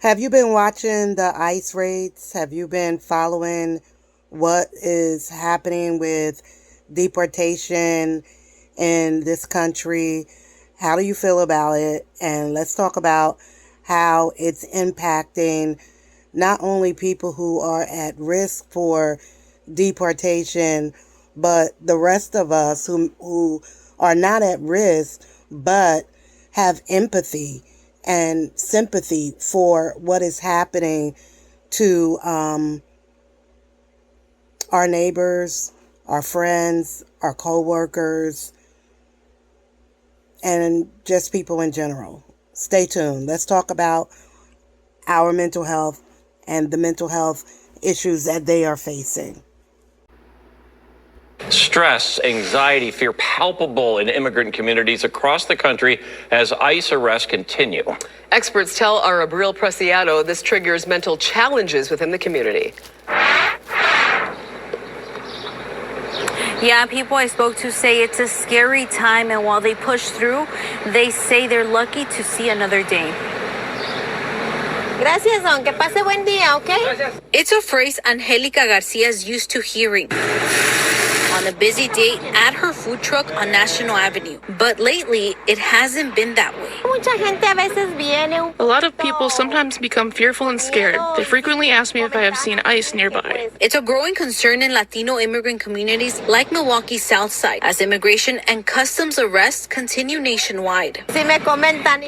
Have you been watching the ICE raids? Have you been following what is happening with deportation in this country? How do you feel about it? And let's talk about how it's impacting not only people who are at risk for deportation, but the rest of us who are not at risk but have empathy and sympathy for what is happening to our neighbors, our friends, our co-workers, and just people in general. Stay tuned. Let's talk about our mental health and the mental health issues that they are facing. Stress, anxiety, fear palpable in immigrant communities across the country as ICE arrests continue. Experts tell our Abril Preciado this triggers mental challenges within the community. Yeah, people I spoke to say it's a scary time, and while they push through, they say they're lucky to see another day. Gracias, don. Que pase buen día, okay? It's a phrase Angelica Garcia is used to hearing on a busy day at her food truck on National Avenue. But lately, it hasn't been that way. Mucha gente a veces viene A lot of people sometimes become fearful and scared. They frequently ask me if I have seen ICE nearby. It's a growing concern in Latino immigrant communities like Milwaukee's South Side, as immigration and customs arrests continue nationwide.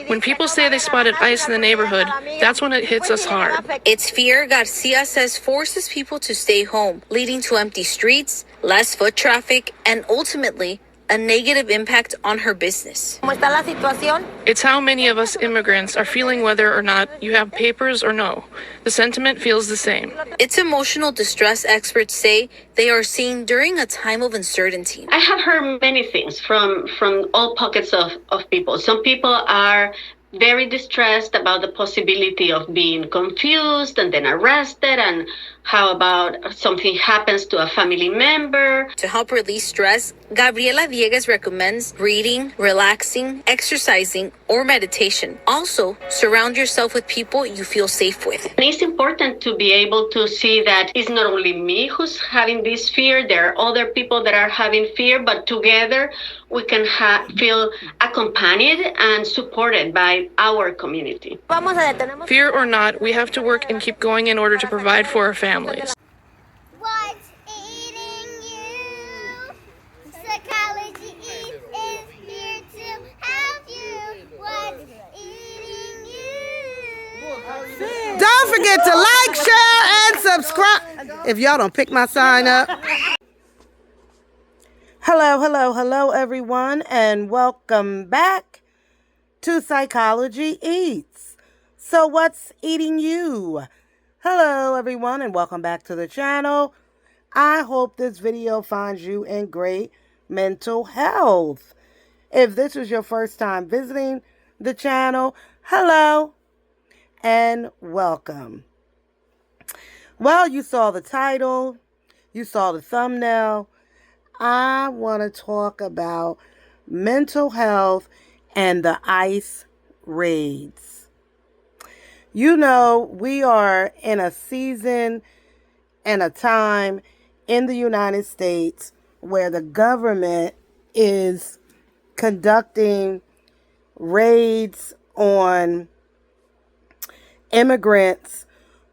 When people say they spotted ICE in the neighborhood, that's when it hits us hard. It's fear, Garcia says, forces people to stay home, leading to empty streets, less foot traffic, and ultimately a negative impact on her business. It's how many of us immigrants are feeling whether or not you have papers or no. The sentiment feels the same. It's emotional distress experts say they are seeing during a time of uncertainty. I have heard many things from all pockets of people. Some people are very distressed about the possibility of being confused and then arrested, and how about something happens to a family member. To help release stress, Gabriela Viegas recommends reading, relaxing, exercising, or meditation. Also, surround yourself with people you feel safe with. And it's important to be able to see that it's not only me who's having this fear, there are other people that are having fear, but together we can feel accompanied and supported by our community. Fear or not, we have to work and keep going in order to provide for our families. What's eating you? Psychology is here to help you. What's eating you? Don't forget to like, share, and subscribe. If y'all don't pick my sign up. Hello, everyone, and welcome back to Psychology Eats. So what's eating you? Hello, everyone, and welcome back to the channel. I hope this video finds you in great mental health. If this is your first time visiting the channel, hello and welcome. Well, you saw the title, you saw the thumbnail. I want to talk about mental health and the ICE raids. You know, we are in a season and a time in the United States where the government is conducting raids on immigrants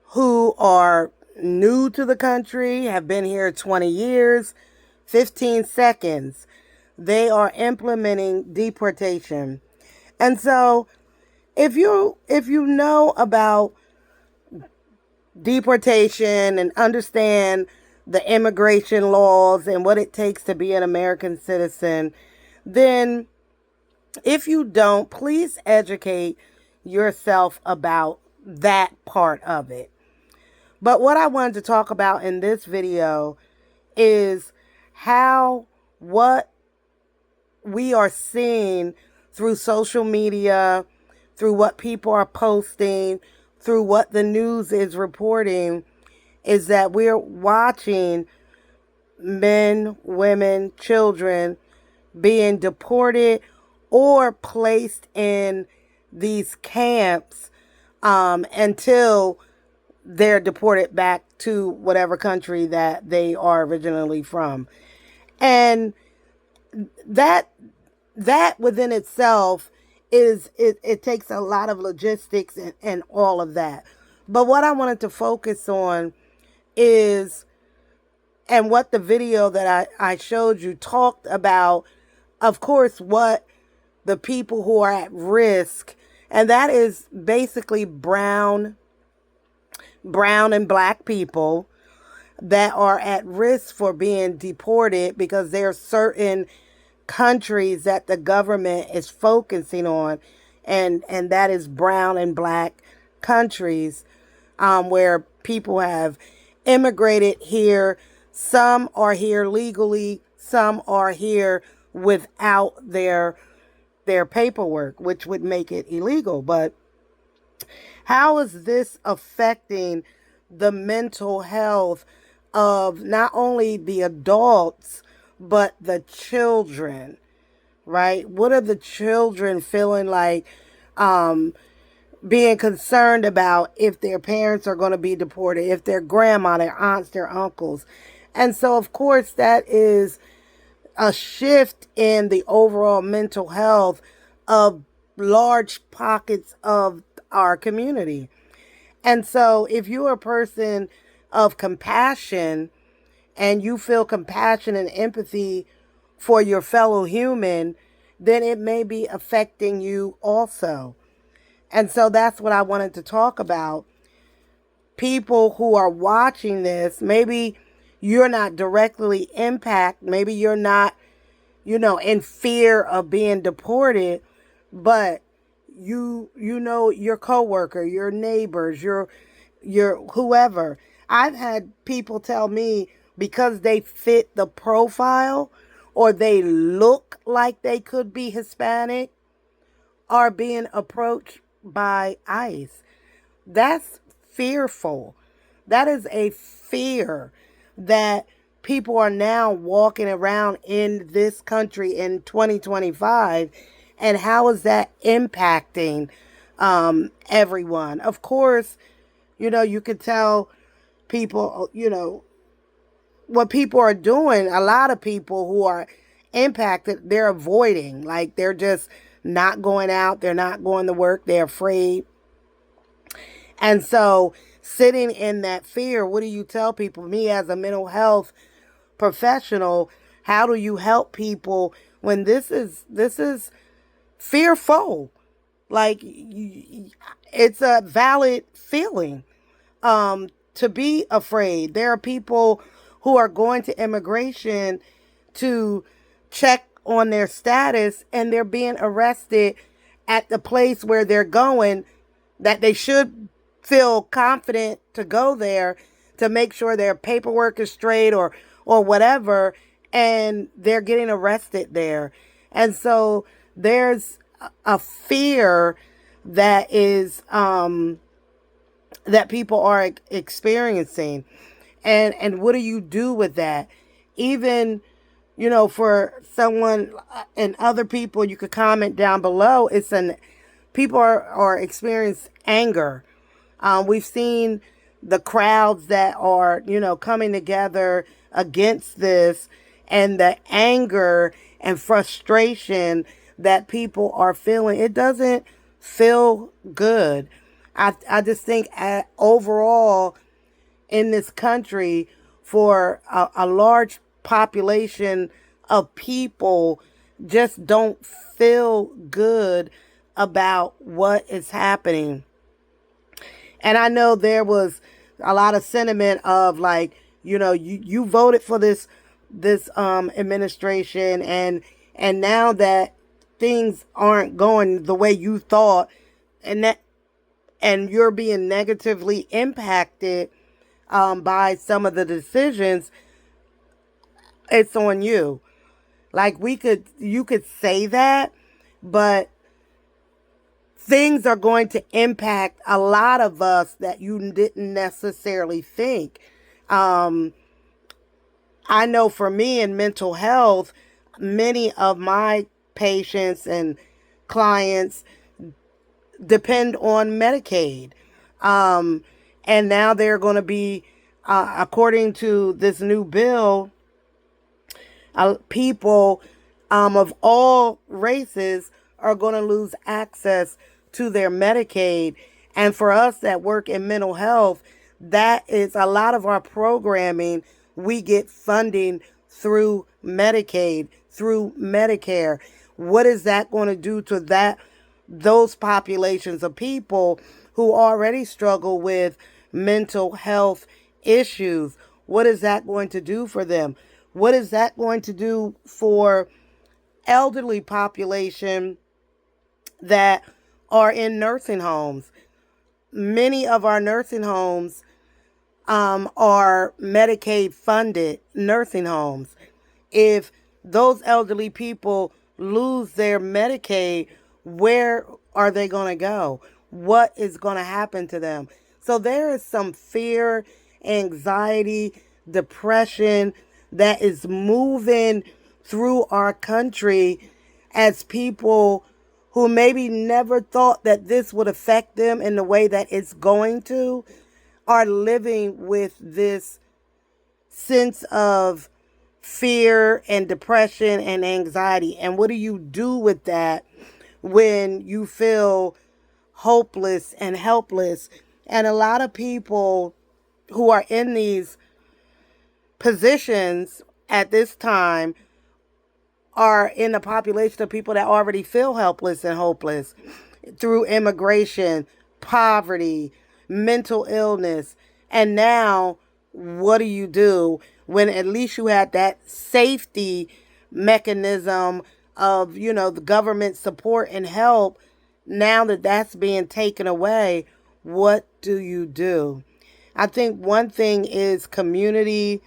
who are new to the country, have been here 20 years, 15 seconds. They are implementing deportation. And so if you know about deportation and understand the immigration laws and what it takes to be an American citizen, then if you don't, please educate yourself about that part of it. But what I wanted to talk about in this video is what we are seeing through social media, through what people are posting, through what the news is reporting, is that we're watching men, women, children being deported or placed in these camps until they're deported back to whatever country that they are originally from. And that within itself is it takes a lot of logistics and all of that. But what I wanted to focus on is, and what the video that I showed you talked about, of course, what the people who are at risk, and that is basically brown and black people that are at risk for being deported because there are certain countries that the government is focusing on, and that is brown and black countries, where people have immigrated here. Some are here legally, some are here without their paperwork, which would make it illegal. But how is this affecting the mental health of not only the adults, but the children, right? What are the children feeling like, being concerned about if their parents are going to be deported, if their grandma, their aunts, their uncles? And so, of course, that is a shift in the overall mental health of large pockets of our community. And so if you're a person of compassion and you feel compassion and empathy for your fellow human, then it may be affecting you also. And so that's what I wanted to talk about. People who are watching this, maybe you're not directly impacted, maybe you're not, in fear of being deported, but you know your coworker, your neighbors, your whoever. I've had people tell me because they fit the profile or they look like they could be Hispanic are being approached by ICE. That's fearful. That is a fear that people are now walking around in this country in 2025. And how is that impacting everyone? Of course, you could tell people, what people are doing. A lot of people who are impacted, they're avoiding. Like, they're just not going out. They're not going to work. They're afraid. And so sitting in that fear, what do you tell people? Me as a mental health professional, how do you help people when this is fearful? Like, it's a valid feeling to be afraid. There are people who are going to immigration to check on their status, and they're being arrested at the place where they're going, that they should feel confident to go there to make sure their paperwork is straight or whatever, and they're getting arrested there. And so there's a fear that is that people are experiencing. And what do you do with that? Even, for someone and other people, you could comment down below. People are experiencing anger. We've seen the crowds that are, coming together against this, and the anger and frustration that people are feeling. It doesn't feel good. I just think overall in this country, for a large population of people, just don't feel good about what is happening. And I know there was a lot of sentiment of like, you voted for this administration, and now that things aren't going the way you thought, and you're being negatively impacted by some of the decisions, it's on you. Like, you could say that, but things are going to impact a lot of us that you didn't necessarily think. I know for me in mental health, many of my patients and clients, depend on Medicaid. And now they're going to be, according to this new bill, people of all races are going to lose access to their Medicaid. And for us that work in mental health, that is a lot of our programming. We get funding through Medicaid, through Medicare. What is that going to do to those populations of people who already struggle with mental health issues? What is that going to do for them? What is that going to do for elderly population that are in nursing homes? Many of our nursing homes are Medicaid funded nursing homes. If those elderly people lose their Medicaid, where are they going to go? What is going to happen to them? So there is some fear, anxiety, depression that is moving through our country as people who maybe never thought that this would affect them in the way that it's going to, are living with this sense of fear and depression and anxiety. And what do you do with that when you feel hopeless and helpless? And a lot of people who are in these positions at this time are in the population of people that already feel helpless and hopeless through immigration, poverty, mental illness. And now, what do you do when at least you had that safety mechanism of, the government support and help? Now that that's being taken away, what do you do? I think one thing is community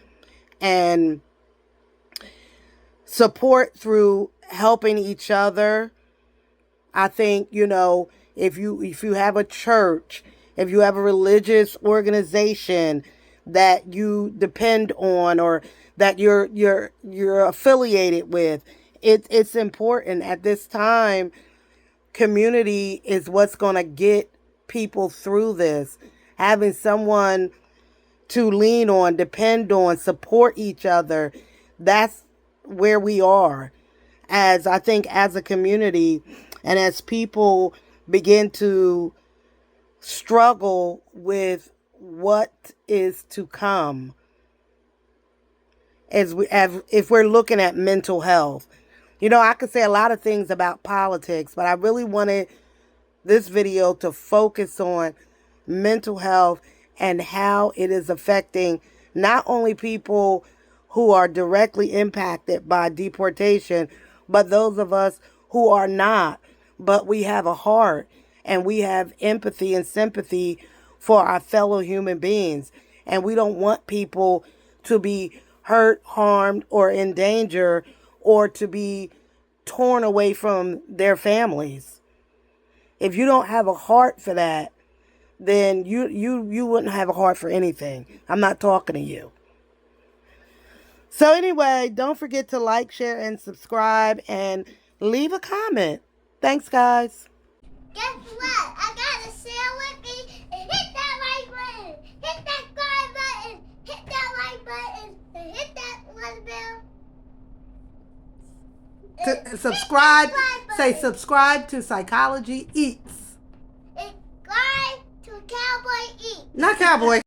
and support through helping each other. I think, if you have a church, if you have a religious organization that you depend on or that you're affiliated with, it's important at this time. Community is what's going to get people through this. Having someone to lean on, depend on, support each other. That's where we are as a community, and as people begin to struggle with what is to come. If we're looking at mental health, I could say a lot of things about politics, but I really wanted this video to focus on mental health and how it is affecting not only people who are directly impacted by deportation, but those of us who are not, but we have a heart and we have empathy and sympathy for our fellow human beings. And we don't want people to be hurt, harmed, or in danger, or to be torn away from their families. If you don't have a heart for that, then you wouldn't have a heart for anything. I'm not talking to you. So anyway, don't forget to like, share, and subscribe, and leave a comment. Thanks, guys. Guess what? I got a share with me. And hit that like button. Hit that subscribe button. Hit that like button. And hit that one bell. Subscribe. Say subscribe to Psychology Eats. Subscribe to Cowboy Eats. Not Cowboy.